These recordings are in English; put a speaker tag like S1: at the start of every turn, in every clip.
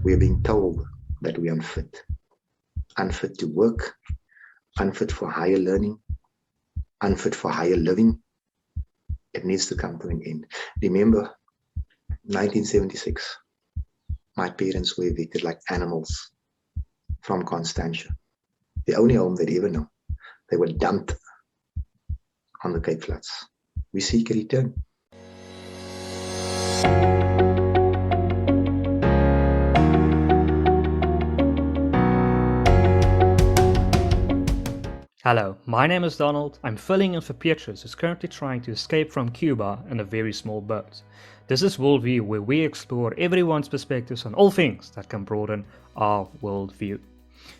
S1: We are being told that we are unfit to work, unfit for higher learning, unfit for higher living. It needs to come to an end. Remember, 1976, my parents were evicted like animals from Constantia, the only home they'd ever known. They were dumped on the Cape Flats. We seek a return.
S2: Hello, my name is Donald. I'm filling in for Petrus, who's currently trying to escape from Cuba in a very small boat. This is WorldView, where we explore everyone's perspectives on all things that can broaden our worldview.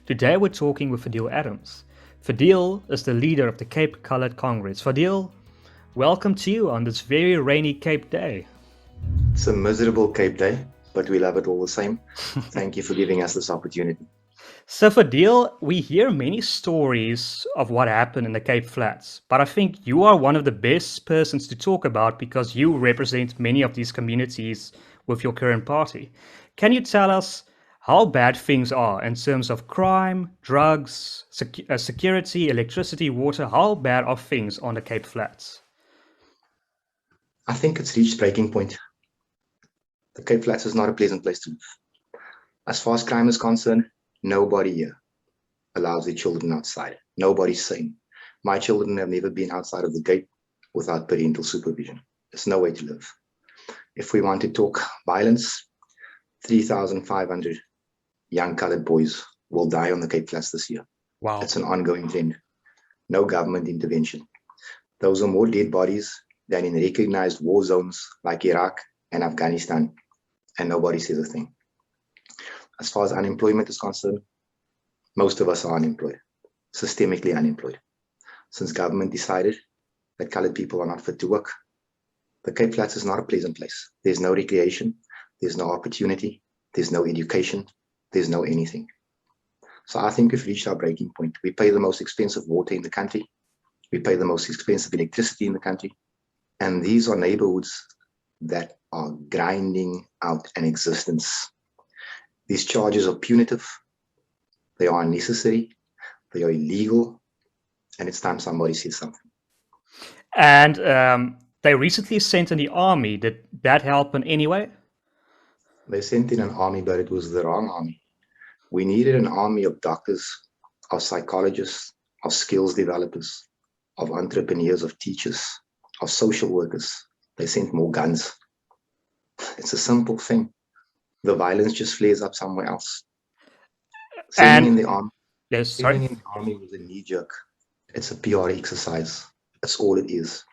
S2: Today we're talking with Fadiel Adams. Fadiel is the leader of the Cape Colored Congress. Fadiel, welcome to you on this very rainy Cape day.
S1: It's a miserable Cape day, but we love it all the same. Thank you for giving us this opportunity.
S2: So Fadiel, we hear many stories of what happened in the Cape Flats, but I think you are one of the best persons to talk about because you represent many of these communities with your current party. Can you tell us how bad things are in terms of crime, drugs, security, electricity, water? How bad are things on the Cape Flats?
S1: I think it's reached breaking point. The Cape Flats is not a pleasant place to live. As far as crime is concerned, nobody here allows their children outside. Nobody's sane. My children have never been outside of the gate without parental supervision. There's no way to live. If we want to talk violence, 3,500 young colored boys will die on the Cape Flats this year.
S2: Wow.
S1: It's an ongoing trend. No government intervention. Those are more dead bodies than in recognized war zones like Iraq and Afghanistan, and nobody says a thing. As far as unemployment is concerned, most of us are unemployed, systemically unemployed. Since government decided that colored people are not fit to work, the Cape Flats is not a pleasant place. There's no recreation, there's no opportunity, there's no education, there's no anything. So I think we've reached our breaking point. We pay the most expensive water in the country. We pay the most expensive electricity in the country. And these are neighborhoods that are grinding out an existence. These charges are punitive, they are unnecessary, they are illegal, and it's time somebody says something.
S2: And they recently sent in the army. Did that help in any way?
S1: They sent in an army, but it was the wrong army. We needed an army of doctors, of psychologists, of skills developers, of entrepreneurs, of teachers, of social workers. They sent more guns. It's a simple thing. The violence just flares up somewhere else. Sending in the army was a knee-jerk. It's a PR exercise. That's all it is.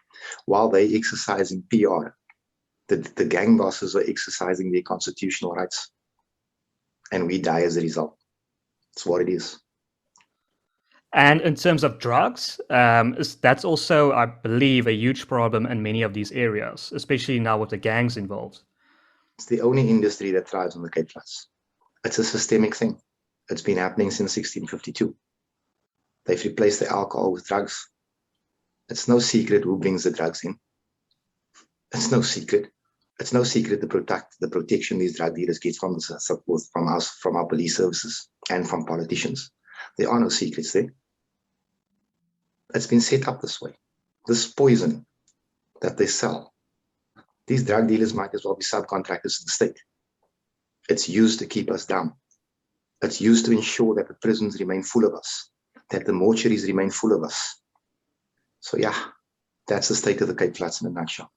S1: While they exercising PR, the gang bosses are exercising their constitutional rights. And we die as a result. That's what it is.
S2: And in terms of drugs, that's also, I believe, a huge problem in many of these areas, especially now with the gangs involved.
S1: It's the only industry that thrives on the Cape Flats. It's a systemic thing. It's been happening since 1652. They've replaced the alcohol with drugs. It's no secret who brings the drugs in. It's no secret. It's no secret the protection these drug dealers get from us, from our police services, and from politicians. There are no secrets there. It's been set up this way. This poison that they sell, these drug dealers might as well be subcontractors to the state. It's used to keep us down. It's used to ensure that the prisons remain full of us, that the mortuaries remain full of us. So yeah, that's the state of the Cape Flats in a nutshell.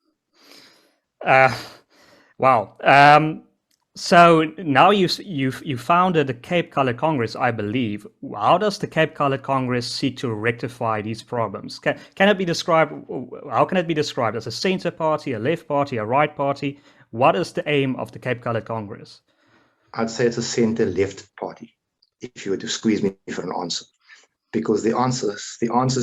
S2: Wow. So now you founded the Cape Colored Congress, I believe. How does the Cape Colored Congress seek to rectify these problems? Can it be described? How can it be described as a center party, a left party, a right party? What is the aim of the Cape Colored Congress?
S1: I'd say it's a center-left party, if you were to squeeze me for an answer, because the answers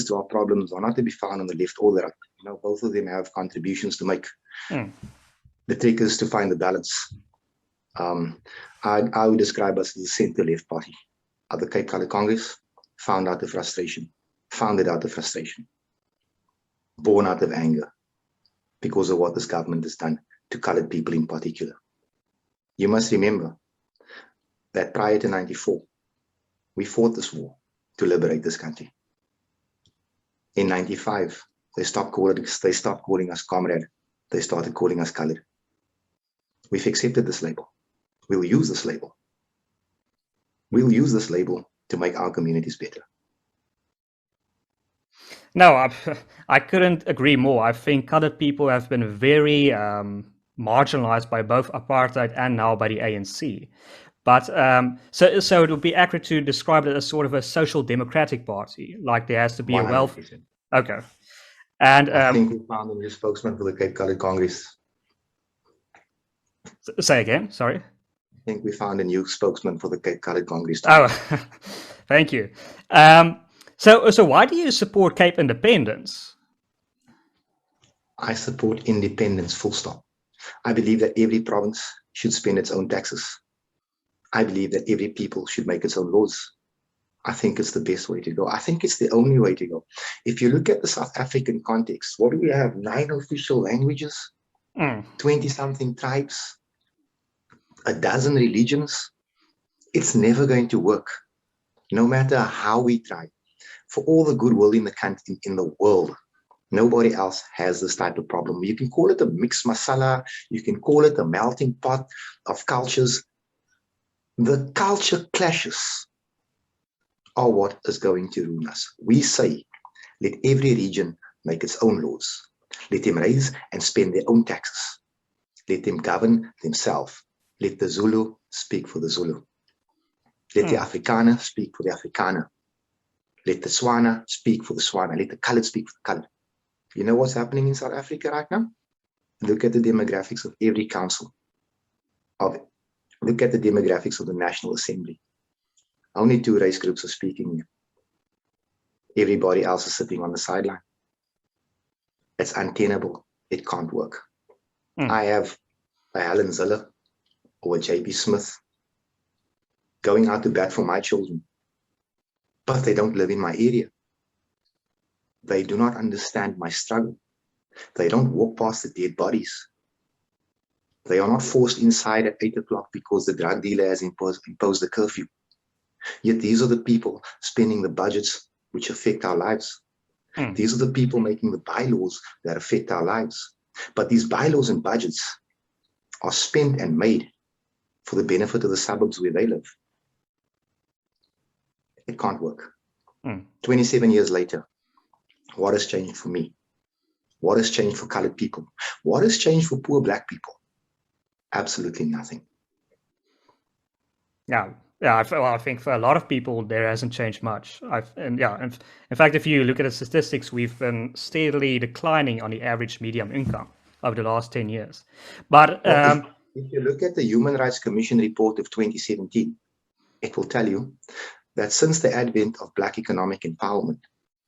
S1: to our problems are not to be found on the left or the right. You know, both of them have contributions to make. The trick is to find the balance. I would describe us as a center-left party. At the Cape Colored Congress, founded out of frustration, born out of anger, because of what this government has done to colored people in particular. You must remember, that prior to 94, we fought this war to liberate this country. In 95, they stopped calling us comrade. They started calling us colored. We've accepted this label. We'll use this label. We'll use this label to make our communities better.
S2: No, I couldn't agree more. I think colored people have been very marginalized by both apartheid and now by the ANC. But so it would be accurate to describe it as sort of a social democratic party, like there has to be
S1: 100%.
S2: Okay. And
S1: I think we found a new spokesman for the Cape Colored Congress.
S2: Say again, sorry.
S1: I think we found a new spokesman for the Cape Colored Congress.
S2: Oh, thank you. So why do you support Cape independence?
S1: I support independence, full stop. I believe that every province should spend its own taxes. I believe that every people should make its own laws. I think it's the best way to go. I think it's the only way to go. If you look at the South African context, what do we have? 9 official languages, 20-something tribes, a dozen religions. It's never going to work, no matter how we try. For all the goodwill in the country, in the world, nobody else has this type of problem. You can call it a mixed masala. You can call it a melting pot of cultures. The culture clashes are what is going to ruin us. We say, let every region make its own laws. Let them raise and spend their own taxes. Let them govern themselves. Let the Zulu speak for the Zulu. Let the Afrikaner speak for the Afrikaner. Let the Swana speak for the Swana. Let the colored speak for the colored. You know what's happening in South Africa right now? Look at the demographics of every council. Look at the demographics of the National Assembly. Only 2 race groups are speaking here. Everybody else is sitting on the sideline. It's untenable. It can't work. I have a Helen Zille or a J.B. Smith going out to bat for my children, but they don't live in my area. They do not understand my struggle. They don't walk past the dead bodies. They are not forced inside at 8 o'clock because the drug dealer has imposed a curfew. Yet these are the people spending the budgets which affect our lives. These are the people making the bylaws that affect our lives. But these bylaws and budgets are spent and made for the benefit of the suburbs where they live. It can't work. 27 years later, what has changed for me? What has changed for colored people? What has changed for poor black people? Absolutely nothing.
S2: Yeah, I think for a lot of people there hasn't changed much. In fact, if you look at the statistics, we've been steadily declining on the average median income over the last 10 years. But
S1: if you look at the Human Rights Commission report of 2017, it will tell you that since the advent of Black economic empowerment,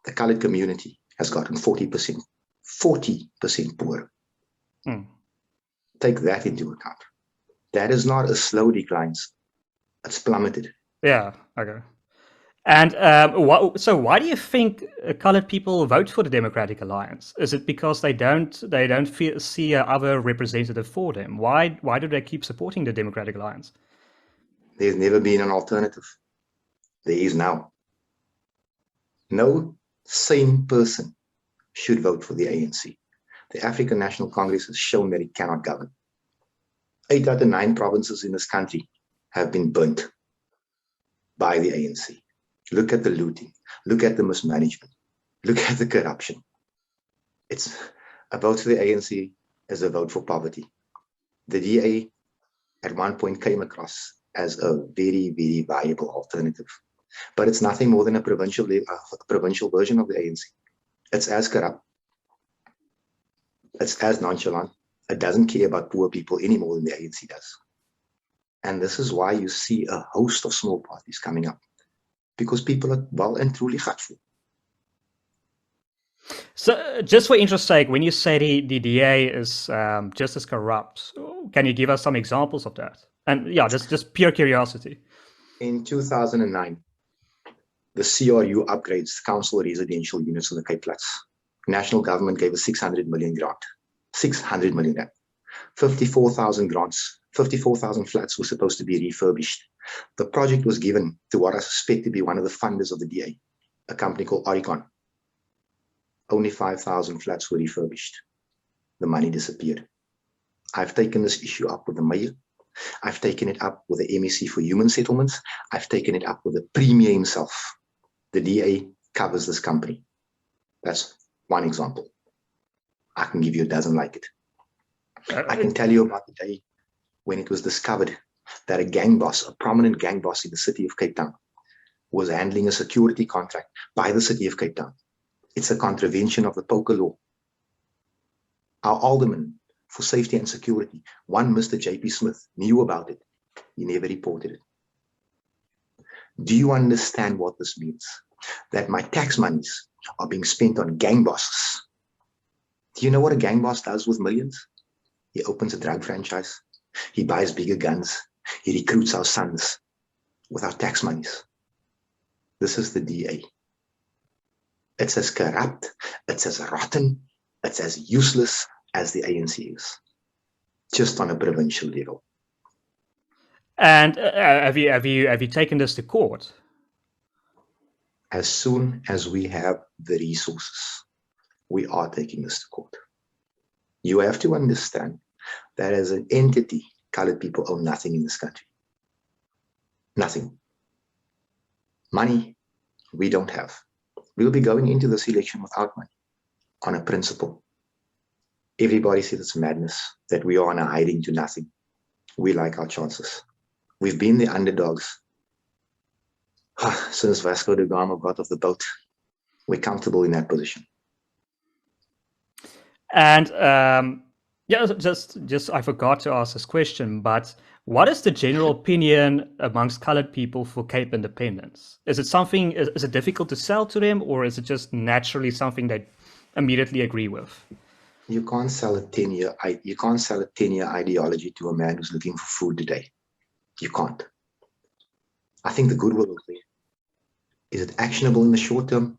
S1: the colored community has gotten 40% poorer. Take that into account. That is not a slow decline. It's plummeted.
S2: Yeah, okay. And so why do you think colored people vote for the Democratic Alliance? Is it because they don't see a other representative for them? Why do they keep supporting the Democratic Alliance?
S1: There's never been an alternative. There is now. No sane person should vote for the ANC. The African National Congress has shown that it cannot govern. 8 out of 9 provinces in this country have been burnt by the ANC. Look at the looting. Look at the mismanagement. Look at the corruption. It's a vote for the ANC is a vote for poverty. The DA at one point came across as a very, very viable alternative. But it's nothing more than a provincial version of the ANC. It's as corrupt. It's as nonchalant. It doesn't care about poor people any more than the ANC does. And this is why you see a host of small parties coming up, because people are well and truly hurtful.
S2: So, just for interest's sake, when you say the DA is just as corrupt, can you give us some examples of that? And yeah, just pure curiosity.
S1: In 2009, the CRU upgrades council residential units in the Cape Flats. National government gave a 600 million grant. 600 million. 54,000 grants. 54,000 flats were supposed to be refurbished. The project was given to what I suspect to be one of the funders of the DA, a company called Oricon. Only 5,000 flats were refurbished. The money disappeared. I've taken this issue up with the mayor. I've taken it up with the MEC for Human Settlements. I've taken it up with the Premier himself. The DA covers this company. That's one example. I can give you a dozen like it. I can tell you about the day when it was discovered that a gang boss, a prominent gang boss in the city of Cape Town, was handling a security contract by the city of Cape Town. It's a contravention of the poker law. Our alderman for safety and security, one Mr. J.P. Smith, knew about it. He never reported it. Do you understand what this means? That my tax monies are being spent on gang bosses. Do you know what a gang boss does with millions? He opens a drug franchise. He buys bigger guns. He recruits our sons with our tax monies. This is the DA. It's as corrupt, it's as rotten, it's as useless as the ANC is, just on a provincial level.
S2: And have you taken this to court?
S1: As soon as we have the resources, we are taking this to court. You have to understand that as an entity, colored people own nothing in this country. Nothing. Money, we don't have. We'll be going into this election without money, on a principle. Everybody says it's madness that we are on a hiding to nothing. We like our chances. We've been the underdogs since Vasco da Gama got off the boat. We're comfortable in that position.
S2: And yeah, just I forgot to ask this question, but what is the general opinion amongst colored people for Cape independence? Is it difficult to sell to them, or is it just naturally something they immediately agree with?
S1: You can't sell a 10-year ideology to a man who's looking for food today. You can't. I think the goodwill is there. Is it actionable in the short term?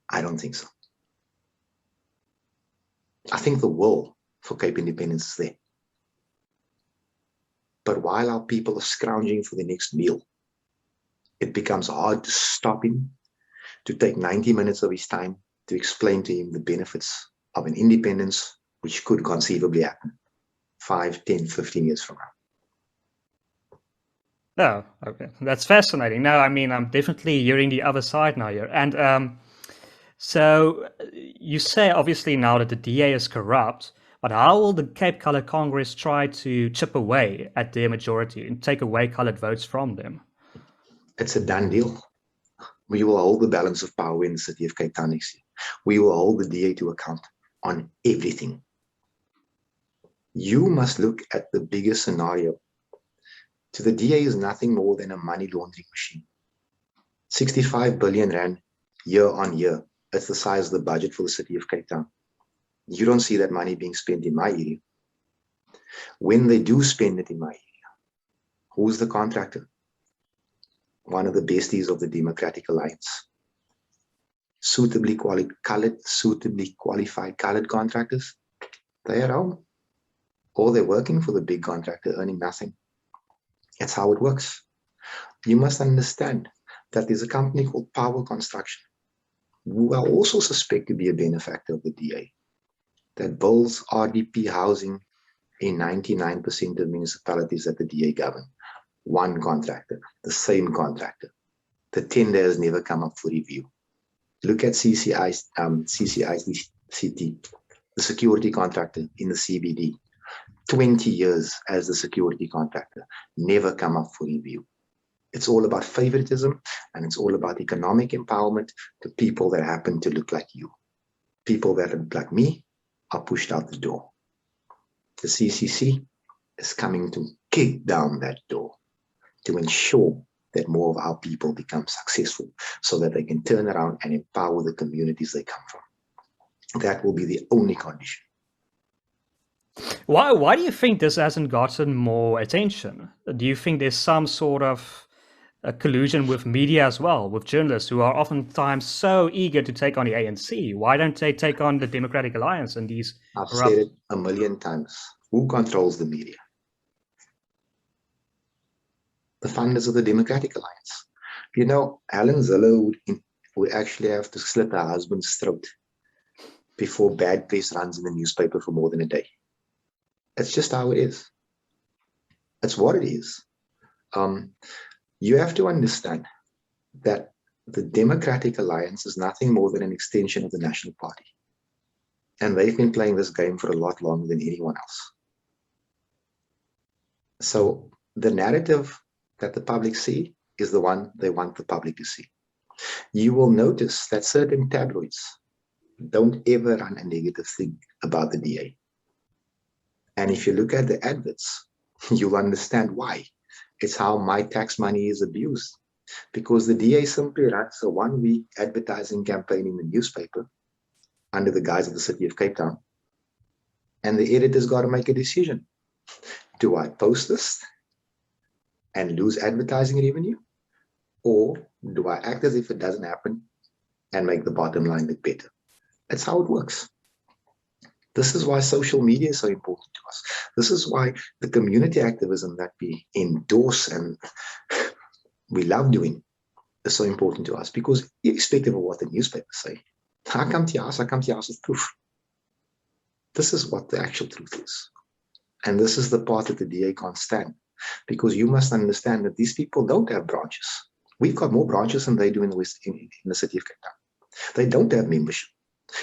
S1: I don't think so. I think the will for Cape independence is there. But while our people are scrounging for the next meal, it becomes hard to stop him, to take 90 minutes of his time to explain to him the benefits of an independence which could conceivably happen 5, 10, 15 years from now.
S2: Oh, okay. That's fascinating. No, I mean, I'm definitely hearing the other side now here. And so you say, obviously, now that the DA is corrupt, but how will the Cape Colored Congress try to chip away at their majority and take away colored votes from them?
S1: It's a done deal. We will hold the balance of power in the city of Cape Town next year. We will hold the DA to account on everything. You must look at the bigger scenario. To the DA is nothing more than a money laundering machine. 65 billion rand year on year. That's the size of the budget for the city of Cape Town. You don't see that money being spent in my area. When they do spend it in my area, who's the contractor? One of the besties of the Democratic Alliance. Suitably qualified colored contractors, they're at home. Or they're working for the big contractor earning nothing. That's how it works. You must understand that there's a company called Power Construction, who are also suspected to be a benefactor of the DA, that builds RDP housing in 99% of municipalities that the DA govern. One contractor, the same contractor. The tender has never come up for review. Look at CCI's CT, the security contractor in the CBD. 20 years as the security contractor, never come up for review. It's all about favoritism, and it's all about economic empowerment to people that happen to look like you. People that look like me are pushed out the door. The CCC is coming to kick down that door to ensure that more of our people become successful so that they can turn around and empower the communities they come from. That will be the only condition.
S2: Why do you think this hasn't gotten more attention? Do you think there's some sort of a collusion with media as well, with journalists who are oftentimes so eager to take on the ANC? Why don't they take on the Democratic Alliance and these?
S1: I've said it a million times. Who controls the media? the funders of the Democratic Alliance. You know, Helen Zille would actually have to slit her husband's throat before bad press runs in the newspaper for more than a day. It's just how it is. It's what it is. You have to understand that the Democratic Alliance is nothing more than an extension of the National Party. And they've been playing this game for a lot longer than anyone else. So the narrative that the public see is the one they want the public to see. You will notice that certain tabloids don't ever run a negative thing about the DA. And if you look at the adverts, you'll understand why. It's how my tax money is abused. Because the DA simply runs a 1-week advertising campaign in the newspaper under the guise of the City of Cape Town. And the editor's got to make a decision. Do I post this and lose advertising revenue? Or do I act as if it doesn't happen and make the bottom line look better? That's how it works. This is why social media is so important to us. This is why the community activism that we endorse and we love doing is so important to us, because irrespective of what the newspapers say, I come to your house with proof. This is what the actual truth is. And this is the part that the DA can't stand, because you must understand that these people don't have branches. We've got more branches than they do in the City of Cape Town. They don't have membership.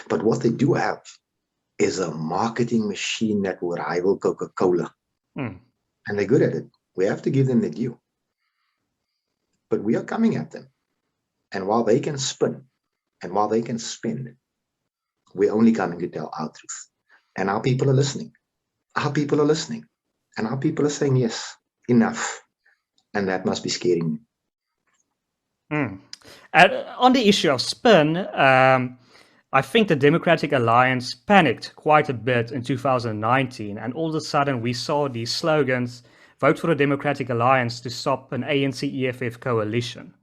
S1: But what they do have is a marketing machine that will rival Coca-Cola. And they're good at it. We have to give them the due. But we are coming at them. And while they can spin, and while they can spend, we're only coming to tell our truth. And our people are listening. Our people are listening. And our people are saying, yes, enough. And that must be scaring me.
S2: On the issue of spin, I think the Democratic Alliance panicked quite a bit in 2019. And all of a sudden, we saw these slogans: vote for the Democratic Alliance to stop an ANC-EFF coalition.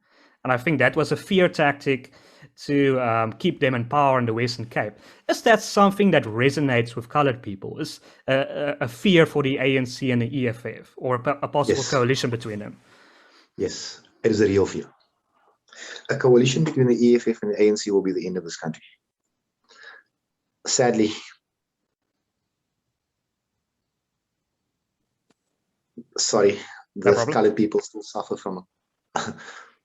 S2: And I think that was a fear tactic to keep them in power in the Western Cape. Is that something that resonates with colored people? Is a fear for the ANC and the EFF, or a possible coalition between them?
S1: Yes, it is a real fear. A coalition between the EFF and the ANC will be the end of this country. Sadly, colored people still suffer from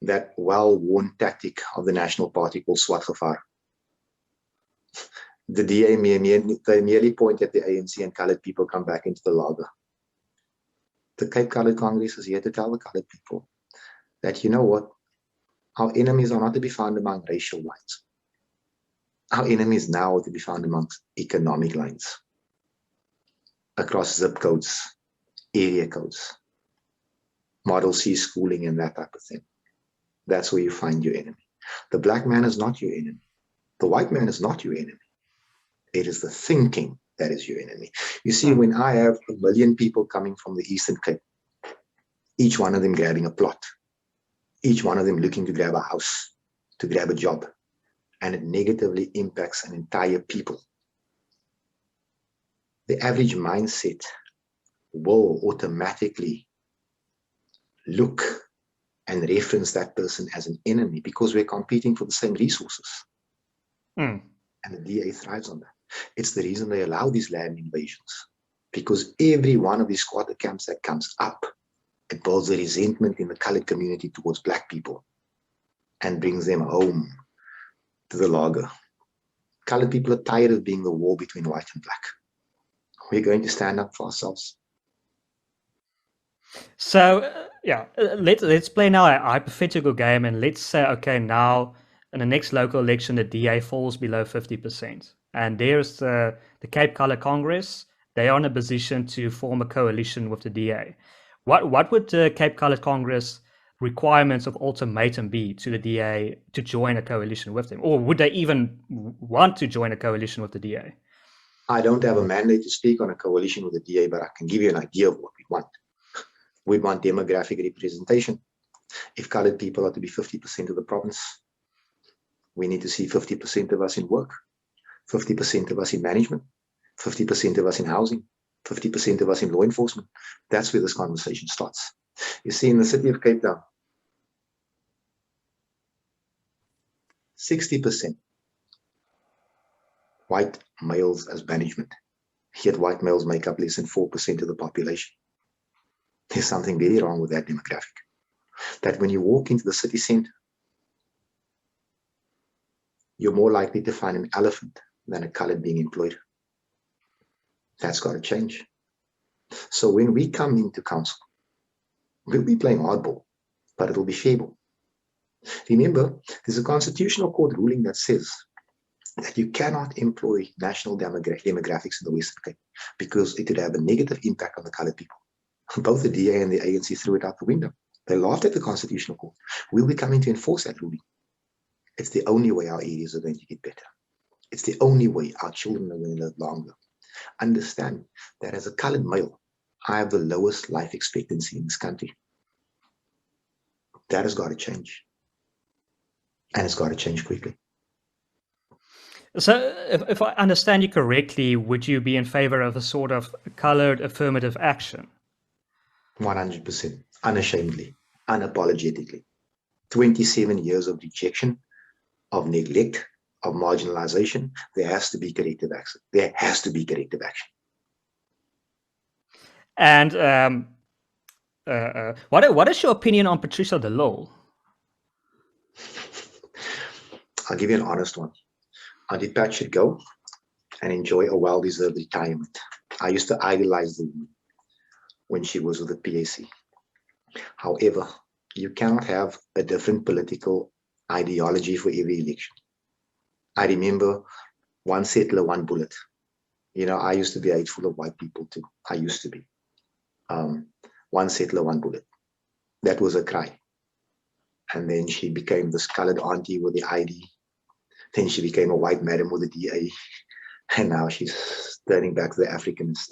S1: that well-worn tactic of the National Party called swart gevaar. The DA merely point at the ANC, and colored people come back into the lager. The Cape Colored Congress is here to tell the colored people that, you know what, our enemies are not to be found among racial lines. Our enemies now are to be found amongst economic lines, across zip codes, area codes, Model C schooling, and that type of thing. That's where you find your enemy. The black man is not your enemy. The white man is not your enemy. It is the thinking that is your enemy. You see, when I have 1 million people coming from the Eastern Cape, each one of them grabbing a plot, each one of them looking to grab a house, to grab a job, and it negatively impacts an entire people, the average mindset will automatically look and reference that person as an enemy, because we're competing for the same resources. And the DA thrives on that. It's the reason they allow these land invasions, because every one of these squatter camps that comes up, it builds a resentment in the colored community towards black people and brings them home to the lager. Colored people are tired of being the war between white and black. We're going to stand up for ourselves.
S2: So, let's play now a hypothetical game, and let's say, okay, now in the next local election, the DA falls below 50%. And there's the Cape Colored Congress. They are in a position to form a coalition with the DA. What would the Cape Colored Congress requirements of ultimatum be to the DA to join a coalition with them? Or would they even want to join a coalition with the DA?
S1: I don't have a mandate to speak on a coalition with the DA, but I can give you an idea of what we want. We want demographic representation. If colored people are to be 50% of the province, we need to see 50% of us in work, 50% of us in management, 50% of us in housing, 50% of us in law enforcement. That's where this conversation starts. You see, in the city of Cape Town, 60% white males as management, yet white males make up less than 4% of the population. There's something very wrong with that demographic. That when you walk into the city center, you're more likely to find an elephant than a colored being employed. That's got to change. So when we come into council, we'll be playing hardball, but it'll be shareable. Remember, there's a constitutional court ruling that says that you cannot employ national demographics in the Western Cape because it would have a negative impact on the colored people. Both the DA and the ANC threw it out the window. They laughed at the constitutional court. We'll be coming to enforce that ruling. It's the only way our areas are going to get better. It's the only way our children are going to live longer. Understand that as a colored male, I have the lowest life expectancy in this country. That has got to change. And it's got to change quickly.
S2: So if I understand you correctly, would you be in favor of a sort of colored affirmative action?
S1: 100%, unashamedly, unapologetically. 27 years of rejection, of neglect, of marginalization. There has to be corrective action. There has to be corrective action.
S2: And what is your opinion on Patricia de Lille?
S1: I'll give you an honest one. Auntie Pat should go and enjoy a well-deserved retirement. I used to idolize the woman when she was with the PAC. However, you cannot have a different political ideology for every election. I remember one settler, one bullet. You know, I used to be hateful of white people too. I used to be. One settler, one bullet. That was a cry. And then she became this colored auntie with the ID. Then she became a white madam with the DA. And now she's turning back to the Africanists.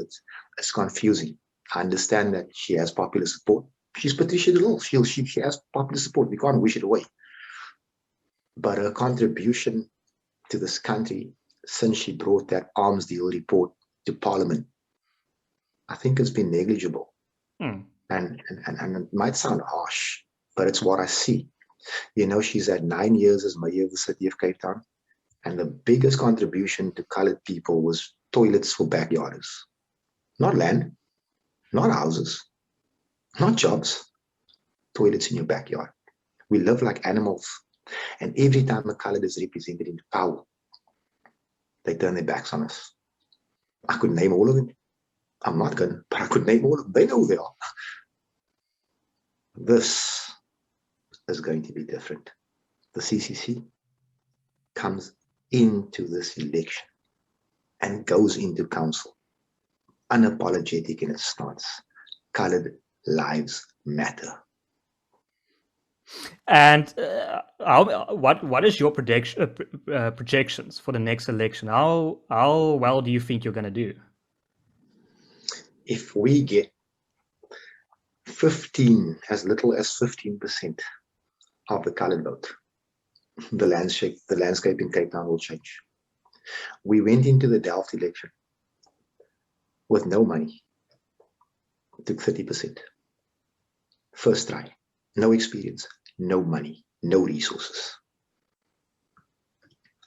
S1: It's confusing. I understand that she has popular support. She's Patricia de Lille. She has popular support. We can't wish it away. But her contribution to this country since she brought that arms deal report to Parliament, I think it's been negligible. And it might sound harsh, but it's what I see. You know, she's had 9 years as mayor of the city of Cape Town, and the biggest contribution to colored people was toilets for backyarders. Not land, not houses, not jobs, toilets in your backyard. We live like animals, and every time a colored is represented in power, they turn their backs on us. I could name all of them. I'm not going to, but I could name all of them. They know who they are. This is going to be different. The CCC comes into this election and goes into council unapologetic in its stance. Colored lives matter.
S2: And what is your projections for the next election? How well do you think you're going to do?
S1: If we get as little as 15% of the colored vote, the landscape in Cape Town will change. We went into the Delft election with no money. It took 30%. First try, no experience, no money, no resources.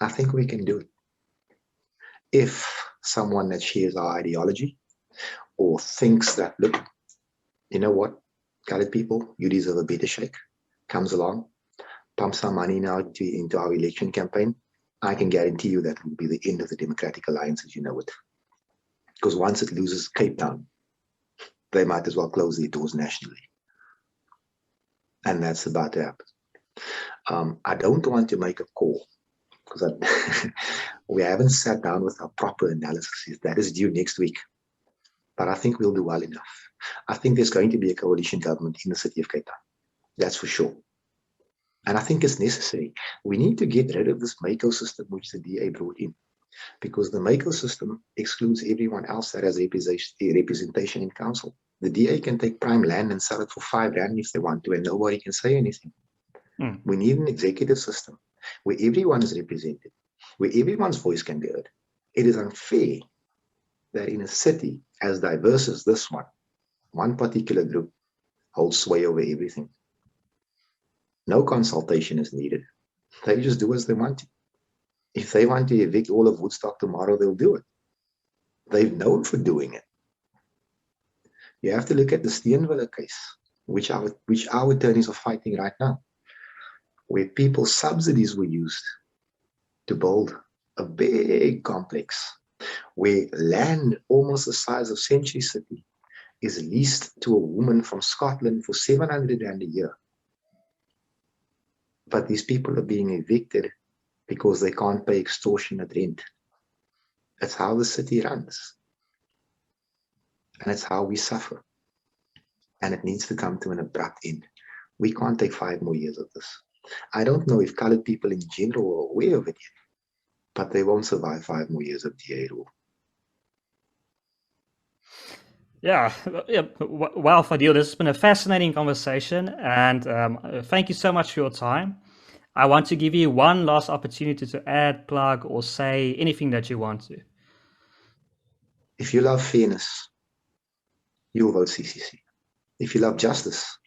S1: I think we can do it. If someone that shares our ideology or thinks that, look, you know what, colored people, you deserve a better shake, comes along, pumps some money now into our election campaign, I can guarantee you that will be the end of the Democratic Alliance as you know it. Because once it loses Cape Town, they might as well close their doors nationally. And that's about to happen. I don't want to make a call because we haven't sat down with our proper analysis. That is due next week. But I think we'll do well enough. I think there's going to be a coalition government in the city of Cape Town. That's for sure. And I think it's necessary. We need to get rid of this MACO system which the DA brought in, because the MACO system excludes everyone else that has representation in council. The DA can take prime land and sell it for R5 if they want to, and nobody can say anything. We need an executive system where everyone is represented, where everyone's voice can be heard. It is unfair that in a city as diverse as this one particular group hold sway over everything. No consultation is needed. They just do as they want to. If they want to evict all of Woodstock tomorrow, they'll do it. They've known for doing it. You have to look at the Steenwiller case, which our attorneys are fighting right now, where people's subsidies were used to build a big complex, where land almost the size of Century City is leased to a woman from Scotland for 700 rand a year. But these people are being evicted because they can't pay extortionate rent. That's how the city runs. And it's how we suffer. And it needs to come to an abrupt end. We can't take 5 more years of this. I don't know if colored people in general are aware of it yet, but they won't survive 5 more years of DA rule.
S2: Yeah. Wow, Fadiel, this has been a fascinating conversation, and thank you so much for your time. I want to give you one last opportunity to add, plug, or say anything that you want to.
S1: If you love fairness, you will vote CCC. If you love justice,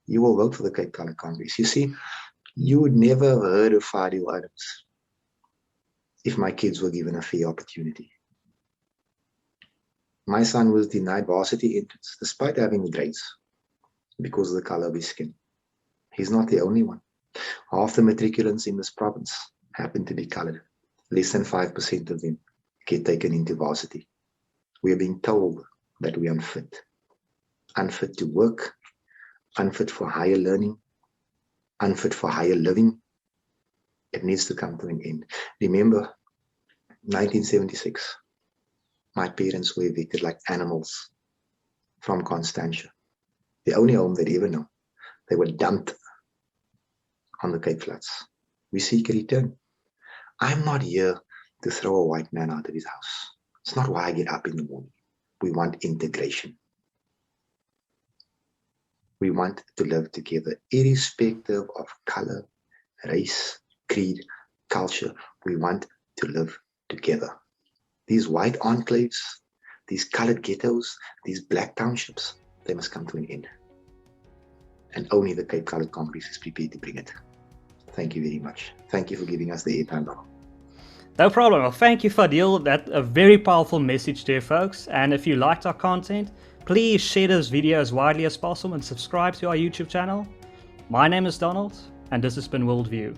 S1: you will vote for the Cape Colored Congress. You see, you would never have heard of Fadiel Adams if my kids were given a fair opportunity. My son was denied varsity entrance despite having the grades because of the color of his skin. He's not the only one. Half the matriculants in this province happen to be colored. Less than 5% of them get taken into varsity. We are being told that we are unfit. Unfit to work, unfit for higher learning, unfit for higher living. It needs to come to an end. Remember, 1976, my parents were evicted like animals from Constantia, the only home they'd ever known. They were dumped on the Cape Flats. We seek a return. I'm not here to throw a white man out of his house. It's not why I get up in the morning. We want integration. We want to live together, irrespective of color, race, creed, culture. We want to live together. These white enclaves, these colored ghettos, these black townships, they must come to an end. And only the Cape Colored Congress is prepared to bring it. Thank you very much. Thank you for giving us the airtime, bro.
S2: No problem. Well, thank you, Fadiel. That's a very powerful message there, folks. And if you liked our content, please share this video as widely as possible and subscribe to our YouTube channel. My name is Donald, and this has been WorldView.